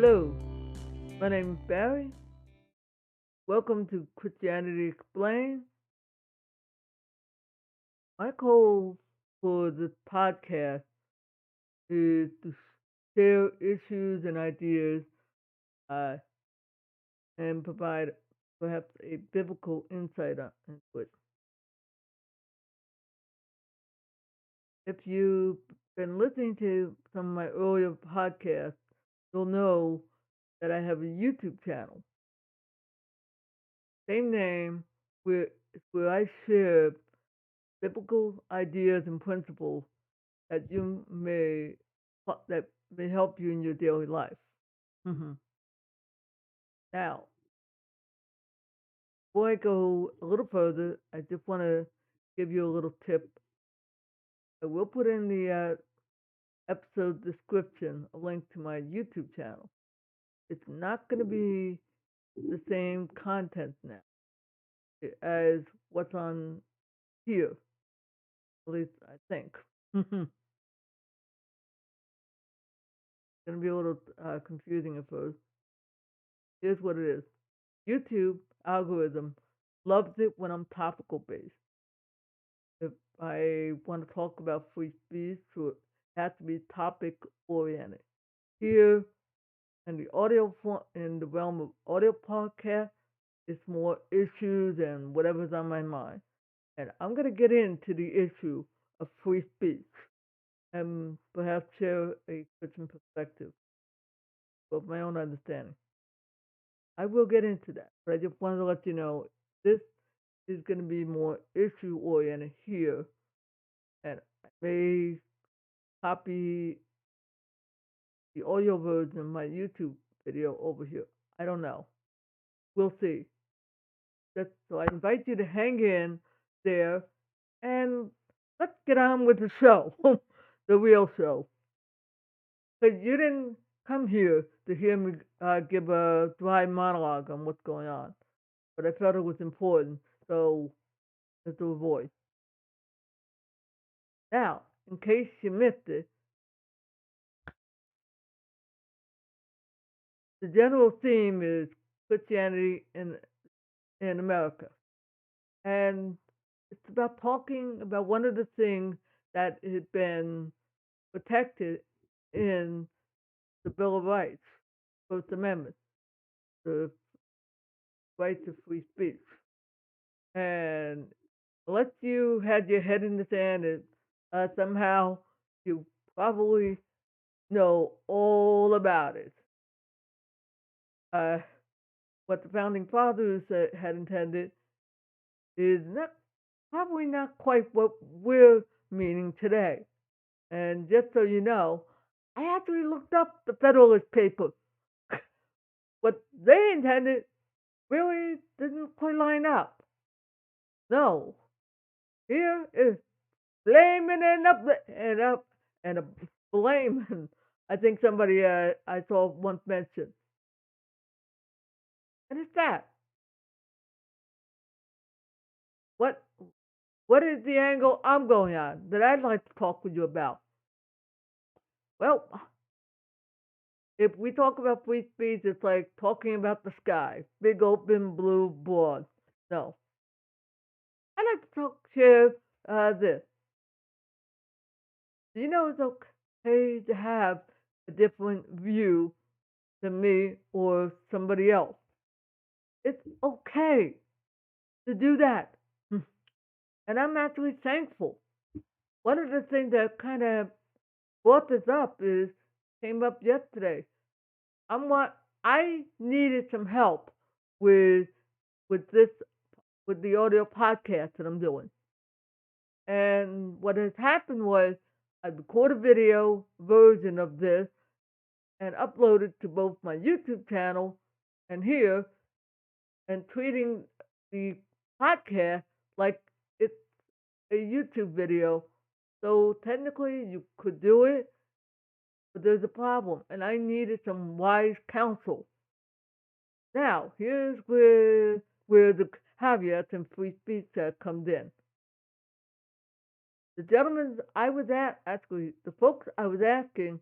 Hello, my name is Barry. Welcome to Christianity Explained. My goal for this podcast is to share issues and ideas uh, and provide perhaps a biblical insight into it. If you've been listening to some of my earlier podcasts, you'll know that I have a YouTube channel. Same name, where I share biblical ideas and principles that you may that may help you in your daily life. hmm Now, before I go a little further, I just want to give you a little tip. I will put in the episode description a link to my YouTube channel. It's not going to be the same content now as what's on here, at least I think. It's going to be a little confusing at first. Here's what it is. YouTube algorithm loves it when I'm topical based. If I want to talk about free speech, so it has to be topic oriented. Here in the in the realm of audio podcast, it's more issues and whatever's on my mind. And I'm going to get into the issue of free speech and perhaps share a Christian perspective of my own understanding. I will get into that, but I just wanted to let you know this is going to be more issue oriented here, and I may copy the audio version of my YouTube video over here. I don't know. We'll see. So I invite you to hang in there, and let's get on with the show, the real show. Because you didn't come here to hear me give a dry monologue on what's going on, but I felt it was important, so let's do a voice. Now, in case you missed it, the general theme is Christianity in America. And it's about talking about one of the things that had been protected in the Bill of Rights, First Amendment, the right to free speech. And unless you had your head in the sand and somehow you probably know all about it. What the founding fathers had intended is probably not quite what we're meaning today. And just so you know, I actually looked up the Federalist Papers. What they intended really didn't quite line up. No, here is blaming and a blame. I think somebody I saw once mentioned, and it's that. What what is the angle I'm going on that I'd like to talk with you about? Well, if we talk about free speech, it's like talking about the sky, big open blue board. No, I like to share this. You know, it's okay to have a different view than me or somebody else. It's okay to do that, and I'm actually thankful. One of the things that kind of brought this up is came up yesterday. I needed some help with with this with the audio podcast that I'm doing. And what has happened was I recorded a video version of this and uploaded to both my YouTube channel and here and treating the podcast like it's a YouTube video. So technically you could do it, but there's a problem and I needed some wise counsel. Now, here's where the caveats and free speech comes in. The gentlemen I was at, actually, the folks I was asking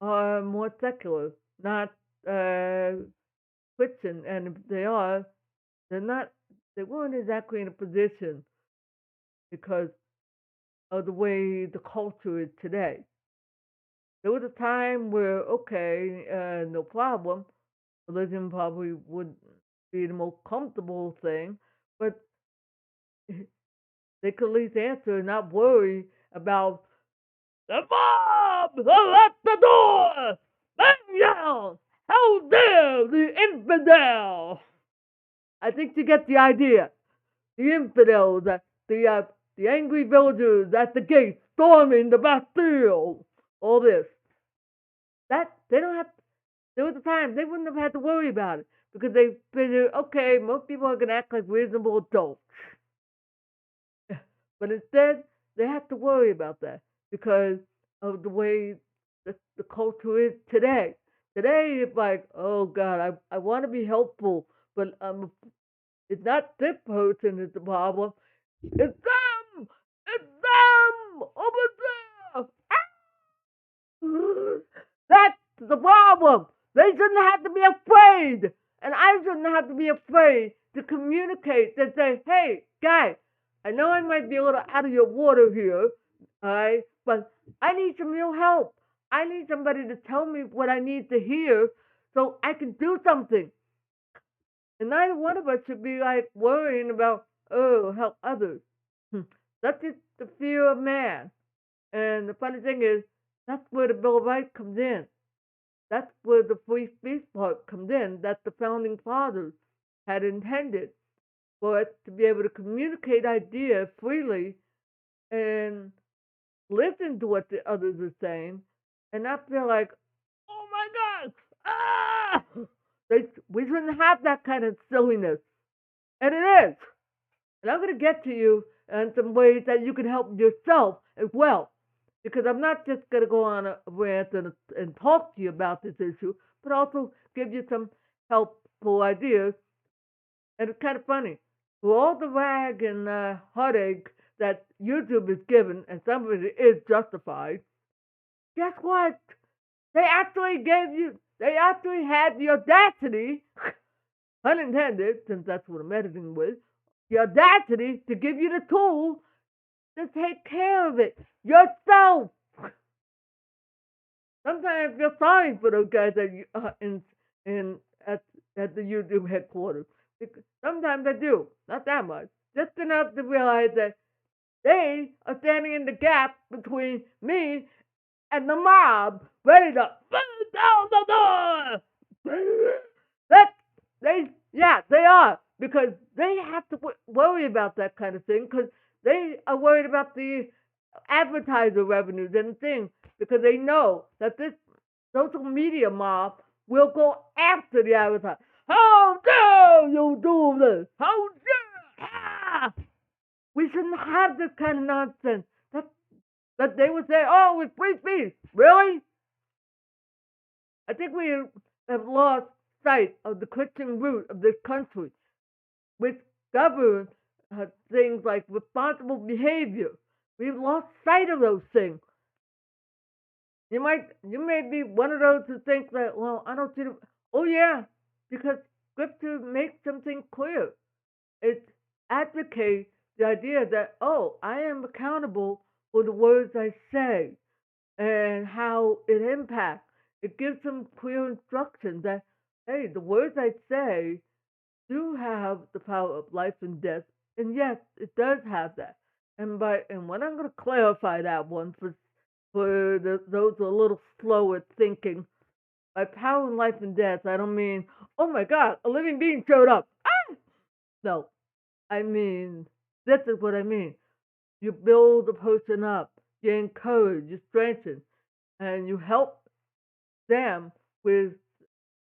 are more secular, not uh, Christian, and if they are, they're not. They weren't exactly in a position because of the way the culture is today. There was a time where, okay, no problem, religion probably would be the most comfortable thing, but they could at least answer and not worry about the mob at the door. Bang down! How dare the infidel! I think you get the idea. The infidels, the angry villagers at the gate storming the Bastille. All this. That they don't have. There was a time they wouldn't have had to worry about it because they figured, okay, most people are gonna act like reasonable adults. But instead, they have to worry about that because of the way the culture is today. Today, it's like, oh God, I want to be helpful, but it's not this person is the problem. It's them! It's them! Over there! That's the problem. They shouldn't have to be afraid. And I shouldn't have to be afraid to communicate and say, hey, guy, I know I might be a little out of your water here, all right, but I need some real help. I need somebody to tell me what I need to hear so I can do something. And neither one of us should be like worrying about, oh, help others. That's just the fear of man. And the funny thing is, that's where the Bill of Rights comes in. That's where the free speech part comes in, that the founding fathers had intended for us to be able to communicate ideas freely and listen to what the others are saying and not feel like, oh my God, ah! We shouldn't have that kind of silliness. And it is. And I'm going to get to you in some ways that you can help yourself as well. Because I'm not just going to go on a rant and talk to you about this issue, but also give you some helpful ideas. And it's kind of funny. For all the rag and heartache that YouTube is given, and some of it is justified, guess what? They actually had the audacity, unintended, since that's what I'm editing with, the audacity to give you the tools to take care of it yourself. Sometimes I feel sorry for those guys in at the YouTube headquarters. Sometimes I do, not that much, just enough to realize that they are standing in the gap between me and the mob, ready to burn down the door. That they are because they have to worry about that kind of thing because they are worried about the advertiser revenues and things because they know that this social media mob will go after the advertiser. How dare you do this? How dare? Ah! We shouldn't have this kind of nonsense. That they would say, oh, it's free speech. Really? I think we have lost sight of the Christian root of this country, which governs things like responsible behavior. We've lost sight of those things. You may be one of those who think that, well, I don't see the. Oh yeah, because Scripture makes something clear. It advocates the idea that, oh, I am accountable for the words I say and how it impacts. It gives some clear instructions that, hey, the words I say do have the power of life and death, and yes, it does have that. And when I'm going to clarify that one for those who are a little slow at thinking, by power and life and death, I don't mean, oh my God, a living being showed up. Ah! No, I mean, this is what I mean. You build a person up, you encourage, you strengthen, and you help them with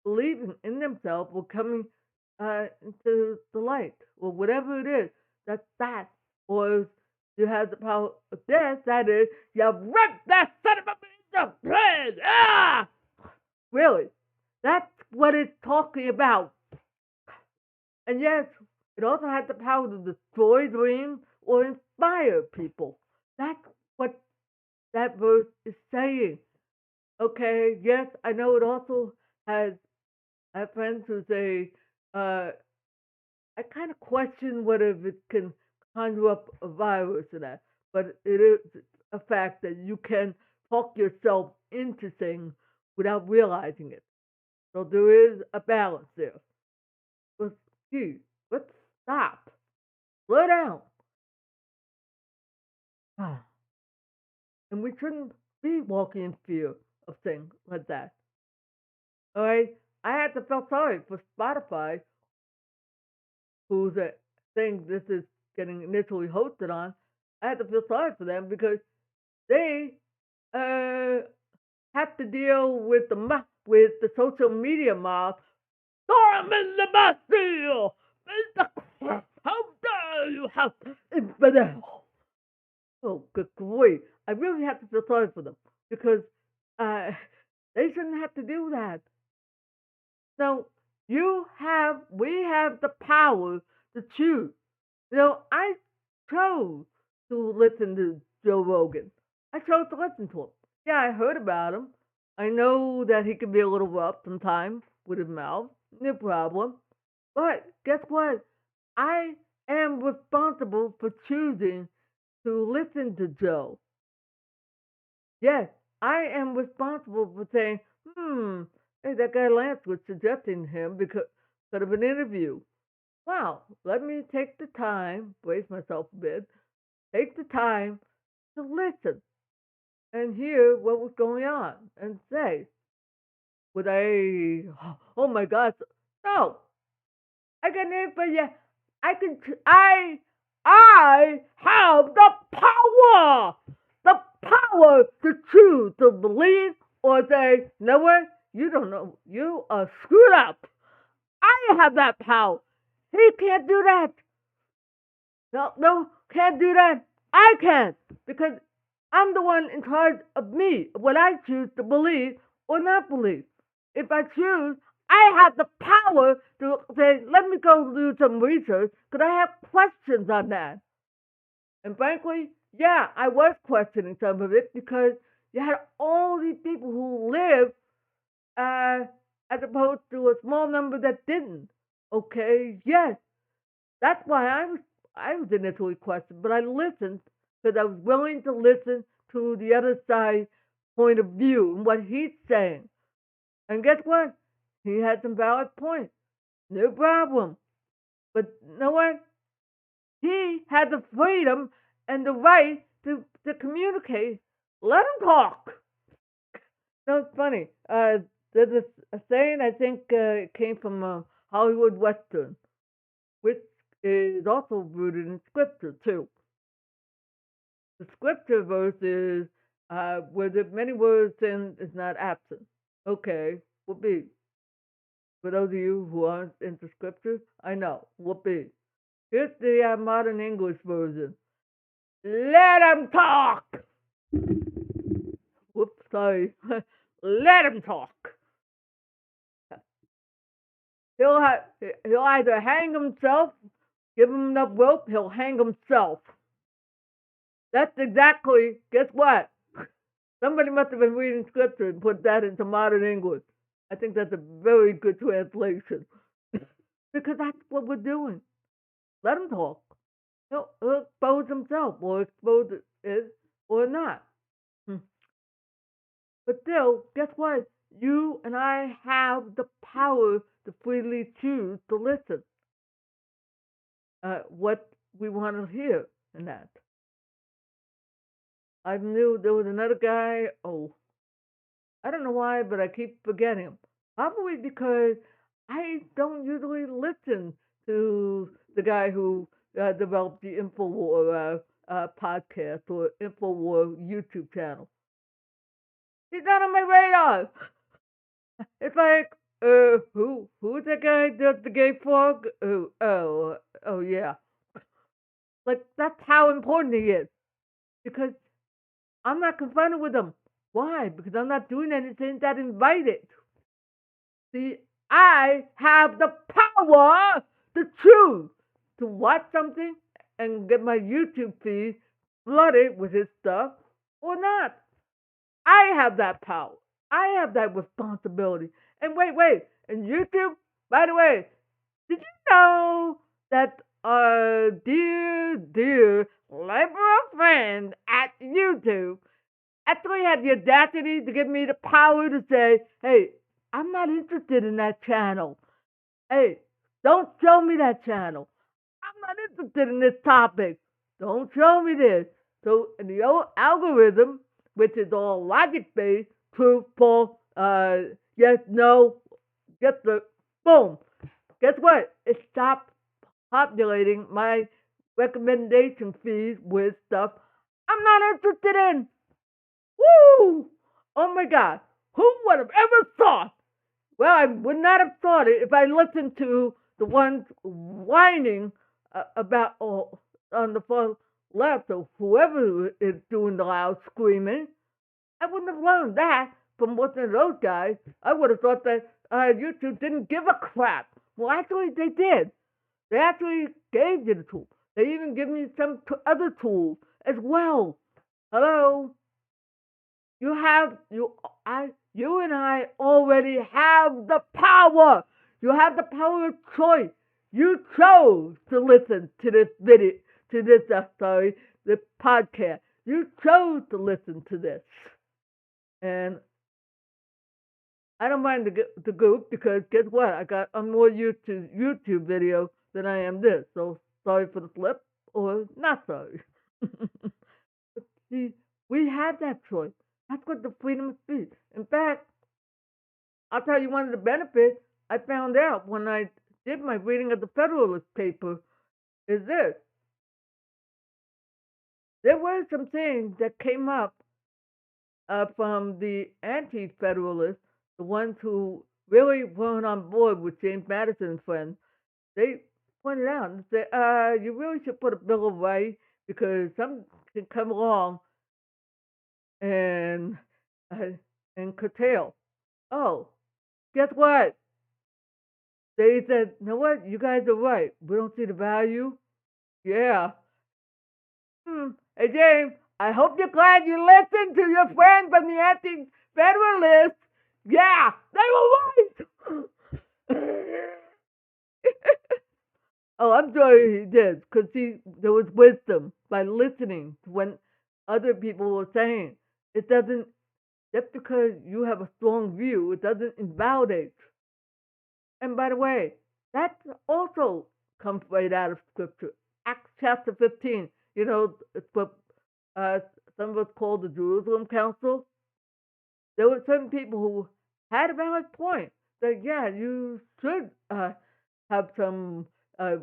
believing in themselves or coming into the light or whatever it is. That's that. Or you have the power of death, that is, you have ripped that son of a bitch to shreds. Ah! Really. That's what it's talking about. And yes, it also has the power to destroy dreams or inspire people. That's what that verse is saying. Okay, yes, I know it also has I have friends who say, uh, I kind of question whether it can conjure up a virus or that, but it is a fact that you can talk yourself into things without realizing it. So there is a balance there. But gee, let's stop. Slow down. And we shouldn't be walking in fear of things like that. All right? I had to feel sorry for Spotify, who's a thing this is getting initially hosted on. I had to feel sorry for them because they uh, have to deal with with the social media mob. Storming the Bastille! How dare you have infidel? Oh, good grief. I really have to feel sorry for them because uh, they shouldn't have to do that. So we have the power to choose. I chose to listen to Joe Rogan. I chose to listen to him. Yeah, I heard about him. I know that he can be a little rough sometimes with his mouth. No problem. But guess what? I am responsible for choosing to listen to Joe. Yes, I am responsible for saying, hey, that guy Lance was suggesting him because of an interview. Wow, let me take the time, brace myself a bit, take the time to listen and hear what was going on and say, would I, oh my God, no, I got news for you. I can, I have the power to choose to believe or say, you know what, you don't know, you are screwed up. I have that power. He can't do that. No, no, can't do that. I can because I'm the one in charge of me, what I choose to believe or not believe. If I choose, I have the power to say, let me go do some research because I have questions on that. And frankly, yeah, I was questioning some of it because you had all these people who live uh, as opposed to a small number that didn't. Okay, yes, that's why I was initially questioned, but I listened because I was willing to listen to the other side point of view and what he's saying. And guess what? He had some valid points. No problem. But you know what? He had the freedom and the right to communicate. Let him talk. No, it's funny. There's a saying I think it came from Hollywood Western, which is also rooted in scripture too. The scripture verse is where the many words in is not absent. Okay, whoopee. For those of you who aren't into scripture, I know, whoopee. Here's the modern English version. Let him talk. Whoops, sorry. Let him talk. He'll either hang himself, give him enough rope, he'll hang himself. That's exactly. Guess what? Somebody must have been reading scripture and put that into modern English. I think that's a very good translation because that's what we're doing. Let him talk. He'll expose himself or expose it or not. Hmm. But still, guess what? You and I have the power to freely choose to listen. What we want to hear in that. I knew there was another guy. Oh, I don't know why, but I keep forgetting him. Probably because I don't usually listen to the guy who developed the Infowar podcast or Infowar YouTube channel. He's not on my radar. It's like, who's that guy that the gay frog? Oh, yeah. Like that's how important he is because I'm not confronted with him. Why? Because I'm not doing anything that invited. See, I have the power to choose to watch something and get my YouTube feed flooded with his stuff or not. I have that power. I have that responsibility. And wait. And YouTube, by the way, did you know that our dear liberal friend at YouTube actually had the audacity to give me the power to say, hey, I'm not interested in that channel. Hey, don't show me that channel. I'm not interested in this topic. Don't show me this. So in the old algorithm, which is all logic based, true, false, yes, no, get the boom. Guess what? It stopped populating my recommendation feeds with stuff I'm not interested in. Woo! Oh my God. Who would have ever thought? Well, I would not have thought it if I listened to the ones whining about on the far left or whoever is doing the loud screaming. I wouldn't have learned that from listening to those guys. I would have thought that YouTube didn't give a crap. Well, actually, they did. They actually gave you the tool. They even give me some other tools as well. Hello, you and I already have the power. You have the power of choice. You chose to listen to this video, to this, this podcast. You chose to listen to this. And I don't mind the goof because guess what? I'm more used to YouTube video than I am this. So sorry for the slip or not sorry. See, we have that choice. That's what the freedom of speech. In fact, I'll tell you one of the benefits I found out when I did my reading of the Federalist paper is this. There were some things that came up from the anti-federalists, the ones who really weren't on board with James Madison and friends. They pointed out and said, you really should put a Bill of Rights because some can come along and uh, and curtail. Oh, guess what? They said, you know what? You guys are right. We don't see the value. Yeah. Hey, James, I hope you're glad you listened to your friend from the anti-federalists. Yeah, they were right. Oh, I'm sorry he did, because there was wisdom by listening to when other people were saying. It doesn't, just because you have a strong view, it doesn't invalidate. And by the way, that also comes right out of Scripture. Acts chapter 15. You know, it's what uh, some of us call the Jerusalem Council. There were certain people who had a valid point that, yeah, you should have some uh,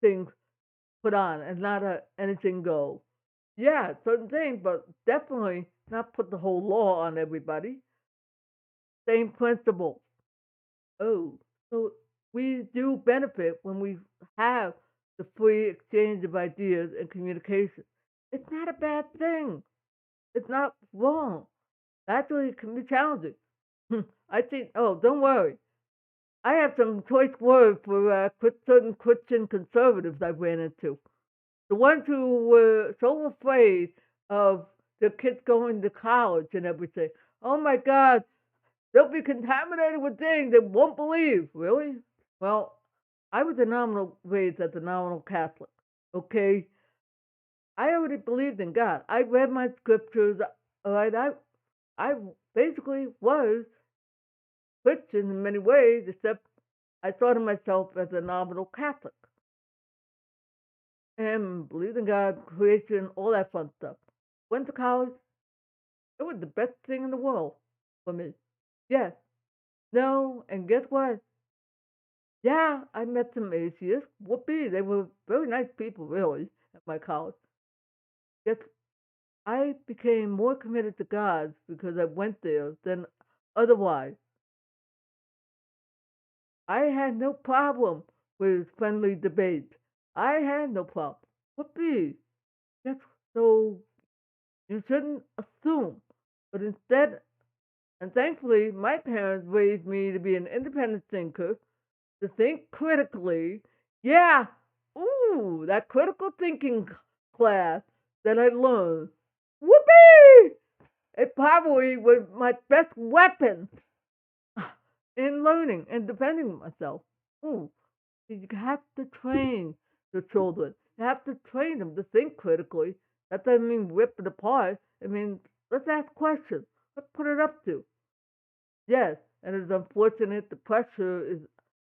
things put on and not anything go. Yeah, certain things, but definitely not put the whole law on everybody. Same principle. Oh, so we do benefit when we have the free exchange of ideas and communication. It's not a bad thing. It's not wrong. Actually, it can be challenging. I think, oh, don't worry. I have some choice words for certain Christian conservatives I ran into. The ones who were so afraid of their kids going to college and everything. Oh my God, they'll be contaminated with things they won't believe. Really? Well, I was raised as a nominal Catholic. Okay, I already believed in God. I read my scriptures. All right, I basically was Christian in many ways, except I thought of myself as a nominal Catholic and believed in God, creation, all that fun stuff. Went to college. It was the best thing in the world for me. Yes. No, and guess what? Yeah, I met some atheists. Whoopee, they were very nice people, really, at my college. Yes, I became more committed to God because I went there than otherwise. I had no problem with friendly debate. I had no problem. Whoopee. Yes, so you shouldn't assume, but instead, and thankfully, my parents raised me to be an independent thinker, to think critically. Yeah, ooh, that critical thinking class that I learned. Whoopee! It probably was my best weapon in learning and defending myself. Ooh, you have to train the children. You have to train them to think critically. That doesn't mean rip it apart. It means let's ask questions. Let's put it up to. Yes, and it's unfortunate the pressure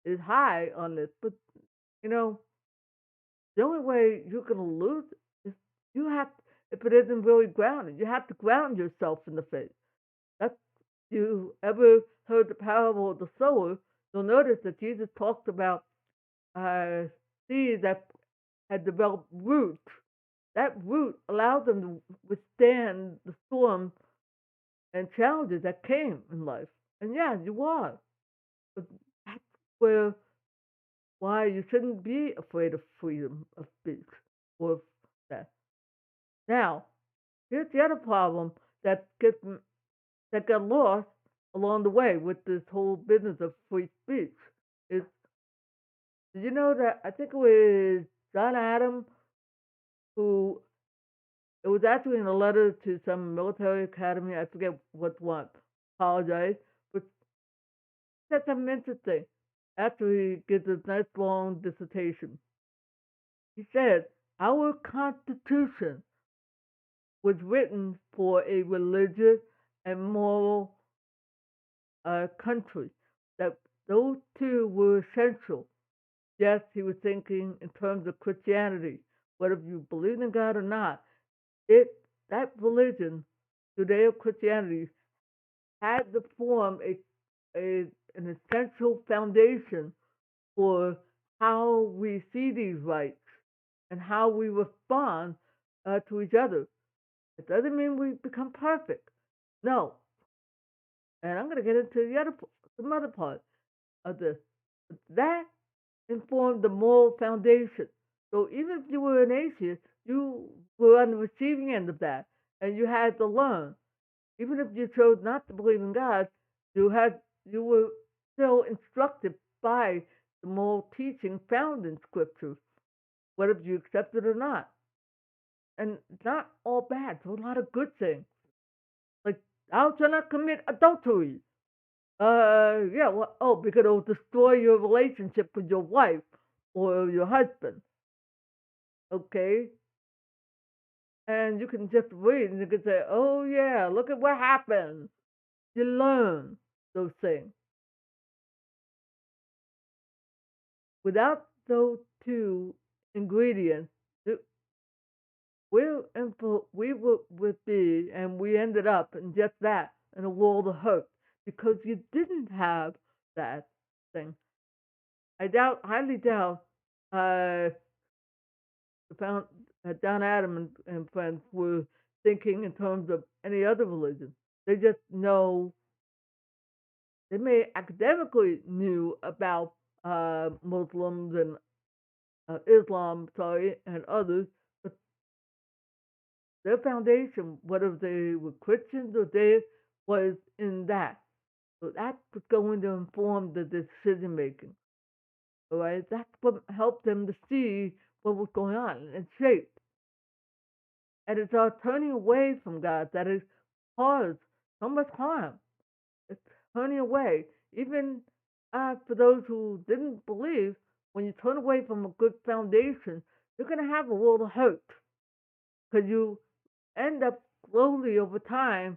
is high on this, but you know the only way you're gonna lose is you have if it isn't really grounded. You have to ground yourself in the faith. That's you ever heard the parable of the sower? You'll notice that Jesus talked about seeds that had developed roots. That root allowed them to withstand the storm and challenges that came in life. And yeah, you are. But that's where why you shouldn't be afraid of freedom of speech or that. Now, here's the other problem that gets that got lost along the way with this whole business of free speech. Is did you know that I think it was John Adams who it was actually in a letter to some military academy. I forget what one. Apologize, but said something interesting. After he gives this nice long dissertation, he said, "Our Constitution was written for a religious and moral country. That those two were essential." Yes, he was thinking in terms of Christianity. Whether you believe in God or not, it that religion, Judeo Christianity, had to form an essential foundation for how we see these rights and how we respond to each other. It doesn't mean we become perfect. No. And I'm going to get into some other part of this. That informed the moral foundation. So even if you were an atheist, you were on the receiving end of that, and you had to learn. Even if you chose not to believe in God, you were still instructed by the moral teaching found in Scripture, whether you accept it or not. And it's not all bad. There's a lot of good things. Like, thou shalt not commit adultery. Yeah, well, oh, because it'll destroy your relationship with your wife or your husband. Okay? And you can just read and you can say, oh, yeah, look at what happened. You learn those things. Without those two ingredients, we would be, and we ended up in just that, in a world of hurt, because you didn't have that thing. Highly doubt, uh, found John Adam and friends were thinking in terms of any other religion. They just know they may academically knew about Muslims and Islam, sorry, and others, but their foundation, whether they were Christians or they was in that. So that was going to inform the decision making. All right, that's what helped them to see what was going on and shape. And it's our turning away from God that has caused so much harm. It's turning away. Even for those who didn't believe, when you turn away from a good foundation, you're going to have a world of hurt because you end up slowly over time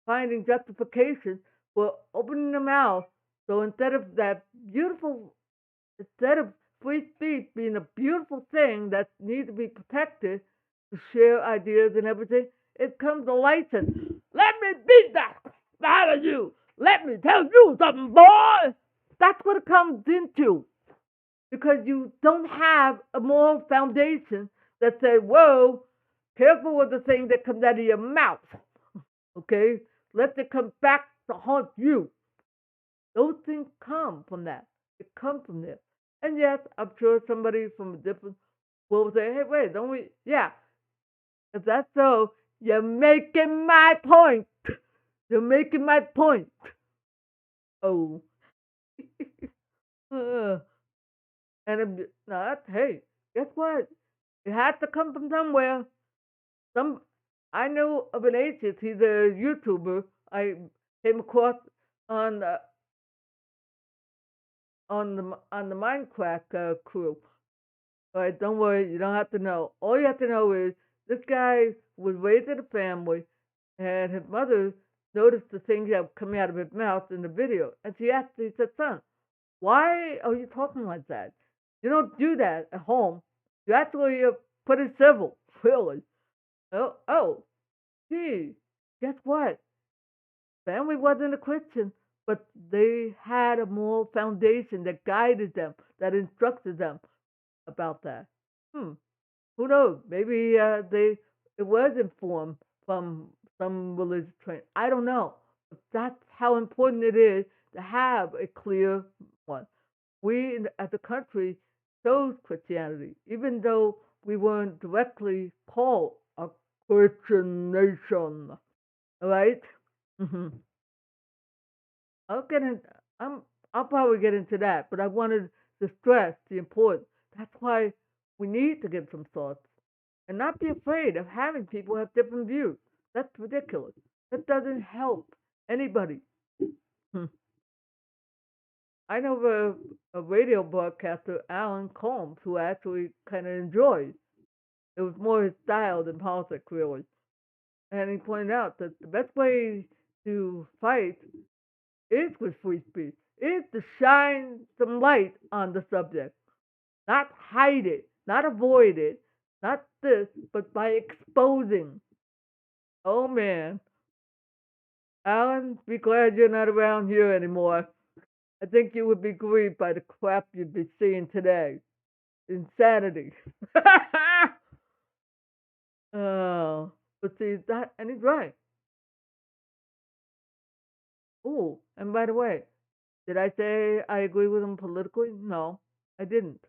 finding justification for opening the mouth. So instead of free speech being a beautiful thing that needs to be protected to share ideas and everything, it comes a license. Let me beat that out of you. Let me tell you something, boy. That's what it comes into because you don't have a moral foundation that says, whoa, careful with the thing that comes out of your mouth. Okay? Let it come back to haunt you. Those things come from that. It comes from there. And yes, I'm sure somebody from a different will say, hey, wait, don't we? Yeah. If that's so, you're making my point. You're making my point. Oh. uh, and if not, hey, guess what? It has to come from somewhere. Some I know of an atheist. He's a YouTuber. I came across on on the Minecraft crew. All right, don't worry, you don't have to know. All you have to know is this guy was raised in a family, and his mother noticed the things that were coming out of his mouth in the video, and she asked, he said, "Son, why are you talking like that? You don't do that at home. You actually put it civil, really." Oh, gee, guess what? Family wasn't a Christian, but they had a moral foundation that guided them, that instructed them about that. Hmm. Who knows? Maybe it was informed from some religious training. I don't know. But that's how important it is to have a clear one. We as a country chose Christianity, even though we weren't directly called a Christian nation. All right? Mm-hmm. I'll get in. I'm. I'll probably get into that, but I wanted to stress the importance. That's why we need to give some thoughts and not be afraid of having people have different views. That's ridiculous. That doesn't help anybody. Hmm. I know a radio broadcaster, Alan Combs, who actually kind of enjoys. It was more his style than politics, really. And he pointed out that the best way to fight is with free speech, is to shine some light on the subject, not hide it, not avoid it, not this, but by exposing. Oh man, Alan, be glad you're not around here anymore. I think you would be grieved by the crap you'd be seeing today. Insanity. Oh, but see that, and he's right. Oh, and by the way, did I say I agree with him politically? No, I didn't.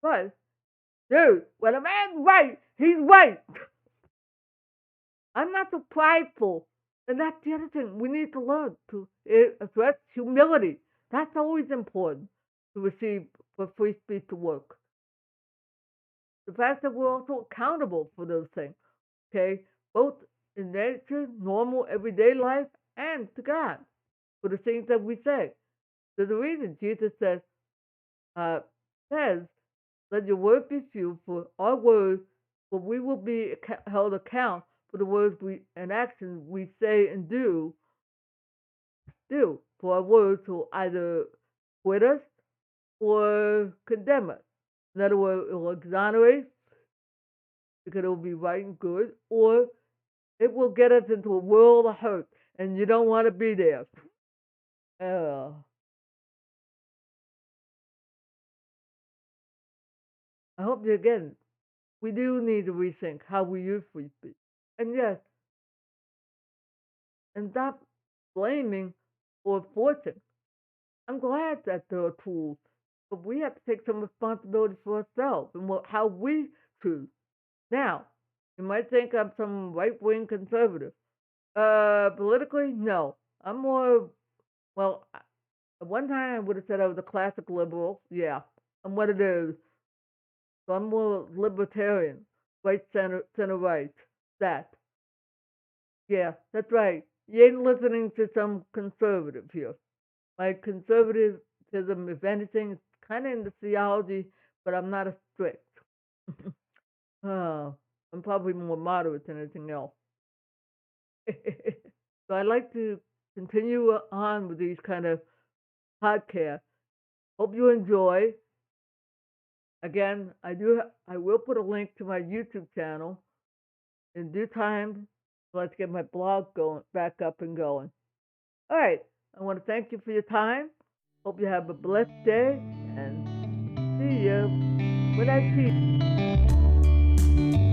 But dude, when a man's right, he's right. I'm not so prideful. And that's the other thing. We need to learn to address humility. That's always important to receive for free speech to work. The fact that we're also accountable for those things, okay? Both in nature, normal, everyday life, and to God for the things that we say. There's a reason Jesus uh, says, "Let your word be few, for our words, for we will be held account for the words we and actions we say and do. For our words will either quit us or condemn us. In other words, it will exonerate because it will be right and good, or it will get us into a world of hurt, and you don't want to be there." Uh, I hope you get it. We do need to rethink how we use free speech. And yes, and stop blaming or forcing. I'm glad that there are tools, but we have to take some responsibility for ourselves and how we choose. Now, you might think I'm some right wing conservative. Politically, no. I'm more, well, at one time I would have said I was a classic liberal. Yeah, I'm what it is. So I'm more libertarian, right, center, right. That. Yeah, that's right. You ain't listening to some conservative here. My conservatism, if anything, is kind of in the theology, but I'm not a strict. Oh, I'm probably more moderate than anything else. So I like to continue on with these kind of podcasts. Hope you enjoy. Again, I will put a link to my YouTube channel in due time. So let's get my blog going back up and going. All right. I want to thank you for your time. Hope you have a blessed day and see you when I see you.